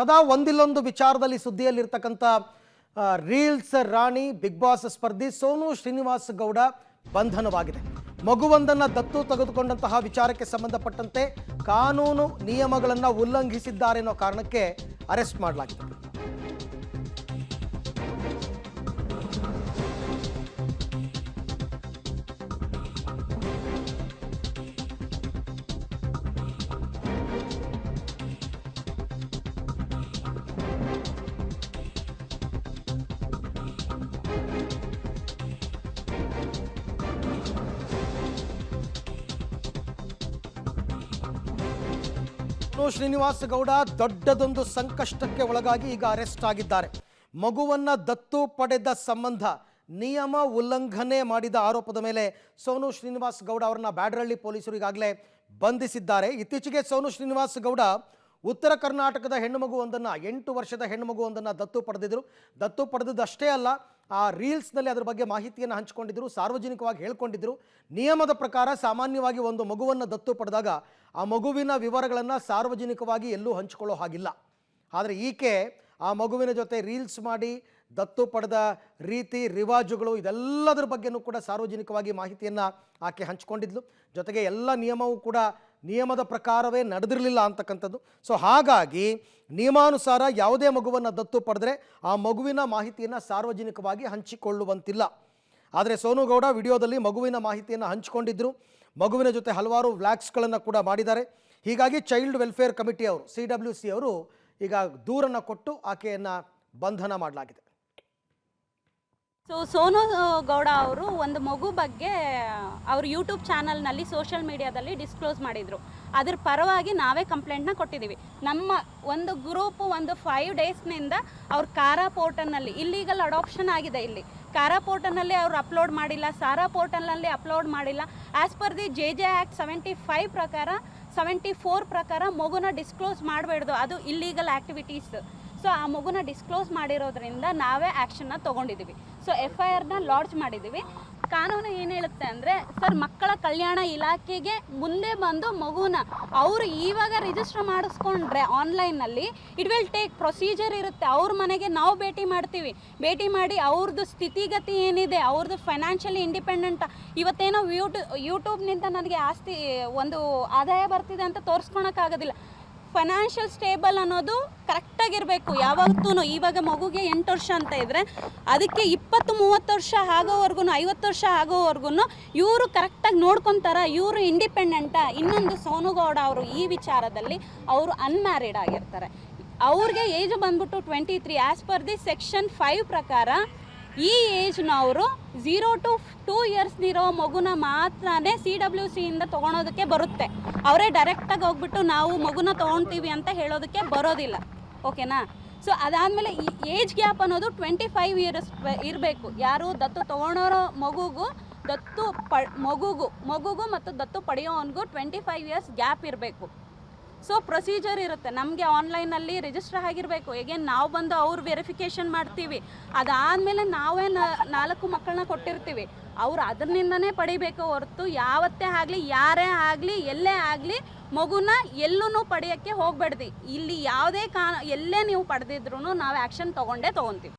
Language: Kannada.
ಸದಾ ಒಂದಿಲ್ಲೊಂದು ವಿಚಾರದಲ್ಲಿ ಸುದ್ದಿಯಲ್ಲಿರ್ತಕ್ಕಂಥ ರೀಲ್ಸ್ ರಾಣಿ ಬಿಗ್ ಬಾಸ್ ಸ್ಪರ್ಧಿ ಸೋನು ಶ್ರೀನಿವಾಸ್ ಗೌಡ ಬಂಧನವಾಗಿದೆ. ಮಗುವೊಂದನ್ನು ದತ್ತು ತೆಗೆದುಕೊಂಡಂತಹ ವಿಚಾರಕ್ಕೆ ಸಂಬಂಧಪಟ್ಟಂತೆ ಕಾನೂನು ನಿಯಮಗಳನ್ನು ಉಲ್ಲಂಘಿಸಿದ್ದಾರೆ ಅನ್ನೋ ಕಾರಣಕ್ಕೆ ಅರೆಸ್ಟ್ ಮಾಡಲಾಗಿದೆ. ಶ್ರೀನಿವಾಸ್ ಗೌಡ ದೊಡ್ಡದೊಂದು ಸಂಕಷ್ಟಕ್ಕೆ ಒಳಗಾಗಿ ಈಗ ಅರೆಸ್ಟ್ ಆಗಿದ್ದಾರೆ. ಮಗುವನ್ನ ದತ್ತು ಪಡೆದ ಸಂಬಂಧ ನಿಯಮ ಉಲ್ಲಂಘನೆ ಮಾಡಿದ ಆರೋಪದ ಮೇಲೆ ಸೋನು ಶ್ರೀನಿವಾಸ್ ಗೌಡ ಅವರನ್ನ ಬ್ಯಾಡರಹಳ್ಳಿ ಪೊಲೀಸರು ಈಗಾಗಲೇ ಬಂಧಿಸಿದ್ದಾರೆ. ಇತ್ತೀಚೆಗೆ ಸೋನು ಶ್ರೀನಿವಾಸ್ ಗೌಡ ಉತ್ತರ ಕರ್ನಾಟಕದ ಹೆಣ್ಣುಮಗುವೊಂದನ್ನು 8 ವರ್ಷದ ಹೆಣ್ಣುಮಗುವೊಂದನ್ನು ದತ್ತು ಪಡೆದಿದ್ರು. ದತ್ತು ಪಡೆದಷ್ಟೇ ಅಲ್ಲ, ಆ ರೀಲ್ಸ್ನಲ್ಲಿ ಅದರ ಬಗ್ಗೆ ಮಾಹಿತಿಯನ್ನು ಹಂಚಿಕೊಂಡಿದ್ದರು, ಸಾರ್ವಜನಿಕವಾಗಿ ಹೇಳ್ಕೊಂಡಿದ್ರು. ನಿಯಮದ ಪ್ರಕಾರ ಸಾಮಾನ್ಯವಾಗಿ ಒಂದು ಮಗುವನ್ನು ದತ್ತು ಪಡೆದಾಗ ಆ ಮಗುವಿನ ವಿವರಗಳನ್ನು ಸಾರ್ವಜನಿಕವಾಗಿ ಎಲ್ಲೂ ಹಂಚಿಕೊಳ್ಳೋ ಹಾಗಿಲ್ಲ. ಆದರೆ ಈಕೆ ಆ ಮಗುವಿನ ಜೊತೆ ರೀಲ್ಸ್ ಮಾಡಿ ದತ್ತು ಪಡೆದ ರೀತಿ ರಿವಾಜುಗಳು ಇದೆಲ್ಲದರ ಬಗ್ಗೆನೂ ಕೂಡ ಸಾರ್ವಜನಿಕವಾಗಿ ಮಾಹಿತಿಯನ್ನು ಆಕೆ ಹಂಚಿಕೊಂಡಿದ್ಲು. ಜೊತೆಗೆ ಎಲ್ಲ ನಿಯಮವೂ ಕೂಡ ನಿಯಮದ ಪ್ರಕಾರವೇ ನಡೆದಿರಲಿಲ್ಲ ಅಂತಕ್ಕಂಥದ್ದು. ಸೊ ಹಾಗಾಗಿ ನಿಯಮಾನುಸಾರ ಯಾವುದೇ ಮಗುವನ್ನು ದತ್ತು ಪಡೆದರೆ ಆ ಮಗುವಿನ ಮಾಹಿತಿಯನ್ನು ಸಾರ್ವಜನಿಕವಾಗಿ ಹಂಚಿಕೊಳ್ಳುವಂತಿಲ್ಲ. ಆದರೆ ಸೋನು ಗೌಡ ವಿಡಿಯೋದಲ್ಲಿ ಮಗುವಿನ ಮಾಹಿತಿಯನ್ನು ಹಂಚಿಕೊಂಡಿದ್ದರು. ಮಗುವಿನ ಜೊತೆ ಹಲವಾರು ವ್ಲಾಗ್ಸ್ಗಳನ್ನು ಕೂಡ ಮಾಡಿದ್ದಾರೆ. ಹೀಗಾಗಿ ಚೈಲ್ಡ್ ವೆಲ್ಫೇರ್ ಕಮಿಟಿ ಅವರು CWC ಅವರು ಈಗ ದೂರನ್ನು ಕೊಟ್ಟು ಆಕೆಯನ್ನು ಬಂಧನ ಮಾಡಲಾಗಿದೆ. ಸೋನು ಗೌಡ ಅವರು ಒಂದು ಮಗು ಬಗ್ಗೆ ಅವರು ಯೂಟ್ಯೂಬ್ ಚಾನಲ್ನಲ್ಲಿ ಸೋಷಿಯಲ್ ಮೀಡಿಯಾದಲ್ಲಿ ಡಿಸ್ಕ್ಲೋಸ್ ಮಾಡಿದರು. ಅದ್ರ ಪರವಾಗಿ ನಾವೇ ಕಂಪ್ಲೇಂಟ್ನ ಕೊಟ್ಟಿದ್ದೀವಿ. ನಮ್ಮ ಒಂದು ಗ್ರೂಪು ಒಂದು 5 ಡೇಸ್ನಿಂದ ಅವ್ರ ಕಾರಾ ಪೋರ್ಟಲ್ನಲ್ಲಿ ಇಲ್ಲೀಗಲ್ ಅಡಾಪ್ಷನ್ ಆಗಿದೆ. ಇಲ್ಲಿ ಕಾರಾ ಪೋರ್ಟಲ್ನಲ್ಲಿ ಅವರು ಅಪ್ಲೋಡ್ ಮಾಡಿಲ್ಲ, ಸಾರಾ ಪೋರ್ಟಲ್ನಲ್ಲಿ ಅಪ್ಲೋಡ್ ಮಾಡಿಲ್ಲ. As per the JJ act 75 ಪ್ರಕಾರ 74 ಪ್ರಕಾರ ಮಗುನ ಡಿಸ್ಕ್ಲೋಸ್ ಮಾಡಬೇಡ್ದು, ಅದು ಇಲ್ಲೀಗಲ್ ಆ್ಯಕ್ಟಿವಿಟೀಸ್. ಸೊ ಆ ಮಗುನ ಡಿಸ್ಕ್ಲೋಸ್ ಮಾಡಿರೋದ್ರಿಂದ ನಾವೇ ಆ್ಯಕ್ಷನ್ನ ತೊಗೊಂಡಿದ್ದೀವಿ. ಸೊ FIRನ ಲಾಂಚ್ ಮಾಡಿದ್ದೀವಿ. ಕಾನೂನು ಏನು ಹೇಳುತ್ತೆ ಅಂದರೆ, ಸರ್ ಮಕ್ಕಳ ಕಲ್ಯಾಣ ಇಲಾಖೆಗೆ ಮುಂದೆ ಬಂದು ಮಗುನ ಅವರು ಇವಾಗ ರಿಜಿಸ್ಟರ್ ಮಾಡಿಸ್ಕೊಂಡ್ರೆ ಆನ್ಲೈನ್ನಲ್ಲಿ ಇಟ್ ವಿಲ್ ಟೇಕ್ ಪ್ರೊಸೀಜರ್ ಇರುತ್ತೆ. ಅವ್ರ ಮನೆಗೆ ನಾವು ಭೇಟಿ ಮಾಡ್ತೀವಿ. ಭೇಟಿ ಮಾಡಿ ಅವ್ರದ್ದು ಸ್ಥಿತಿಗತಿ ಏನಿದೆ, ಅವ್ರದ್ದು ಫೈನಾನ್ಷಿಯಲಿ ಇಂಡಿಪೆಂಡೆಂಟ್, ಇವತ್ತೇನೋ ಯೂಟ್ಯೂಬ್ನಿಂದ ನನಗೆ ಆಸ್ತಿ ಒಂದು ಆದಾಯ ಬರ್ತಿದೆ ಅಂತ ತೋರಿಸ್ಕೊಳಕ್ಕಾಗೋದಿಲ್ಲ. ಫೈನಾನ್ಷಿಯಲ್ ಸ್ಟೇಬಲ್ ಅನ್ನೋದು ಕರೆಕ್ಟಾಗಿರಬೇಕು ಯಾವತ್ತೂ. ಇವಾಗ ಮಗುಗೆ 8 ವರ್ಷ ಅಂತ ಇದ್ದರೆ ಅದಕ್ಕೆ 20-30 ವರ್ಷ ಆಗೋವರೆಗೂ 50 ವರ್ಷ ಆಗೋವರೆಗೂ ಇವರು ಕರೆಕ್ಟಾಗಿ ನೋಡ್ಕೊತಾರ, ಇವರು ಇಂಡಿಪೆಂಡೆಂಟಾ. ಇನ್ನೊಂದು ಸೋನು ಗೌಡ ಅವರು ಈ ವಿಚಾರದಲ್ಲಿ ಅವರು ಅನ್ಮ್ಯಾರಿಡ್ ಆಗಿರ್ತಾರೆ. ಅವ್ರಿಗೆ ಏಜ್ ಬಂದ್ಬಿಟ್ಟು 23. ಆ್ಯಸ್ ಪರ್ ದಿ ಸೆಕ್ಷನ್ 5 ಪ್ರಕಾರ ಈ ಏಜ್ನವರು 0 to 2 ಇಯರ್ಸ್ನಿರೋ ಮಗುನ ಮಾತ್ರನೇ CWCಯಿಂದ ತೊಗೊಳೋದಕ್ಕೆ ಬರುತ್ತೆ. ಅವರೇ ಡೈರೆಕ್ಟಾಗಿ ಹೋಗ್ಬಿಟ್ಟು ನಾವು ಮಗುನ ತೊಗೊಳ್ತೀವಿ ಅಂತ ಹೇಳೋದಕ್ಕೆ ಬರೋದಿಲ್ಲ. ಓಕೆನಾ? ಸೊ ಅದಾದಮೇಲೆ ಈ ಏಜ್ ಗ್ಯಾಪ್ ಅನ್ನೋದು 25 ಇಯರ್ಸ್ ಇರಬೇಕು. ಯಾರು ದತ್ತು ತೊಗೊಳೋರೋ ಮಗುಗೂ ಮಗುಗೂ ಮತ್ತು ದತ್ತು ಪಡೆಯೋವನಿಗೂ 25 ಇಯರ್ಸ್ ಗ್ಯಾಪ್ ಇರಬೇಕು. ಸೊ ಪ್ರೊಸೀಜರ್ ಇರುತ್ತೆ. ನಮಗೆ ಆನ್ಲೈನಲ್ಲಿ ರಿಜಿಸ್ಟರ್ ಆಗಿರಬೇಕು. ಹೇಗೇನು ನಾವು ಬಂದು ಅವ್ರು ವೆರಿಫಿಕೇಷನ್ ಮಾಡ್ತೀವಿ. ಅದಾದಮೇಲೆ ನಾವೇ 4 ಮಕ್ಕಳನ್ನ ಕೊಟ್ಟಿರ್ತೀವಿ. ಅವ್ರು ಅದರಿಂದನೇ ಪಡಿಬೇಕು ಹೊರತು ಯಾವತ್ತೇ ಆಗಲಿ ಯಾರೇ ಆಗಲಿ ಎಲ್ಲೇ ಆಗಲಿ ಮಗುನ ಎಲ್ಲೂ ಪಡೆಯೋಕ್ಕೆ ಹೋಗಬೇಡ್ದು. ಇಲ್ಲಿ ಯಾವುದೇ ಎಲ್ಲೇ ನೀವು ಪಡೆದಿದ್ರು ನಾವು ಆ್ಯಕ್ಷನ್ ತೊಗೊಂಡೇ ತೊಗೊತೀವಿ.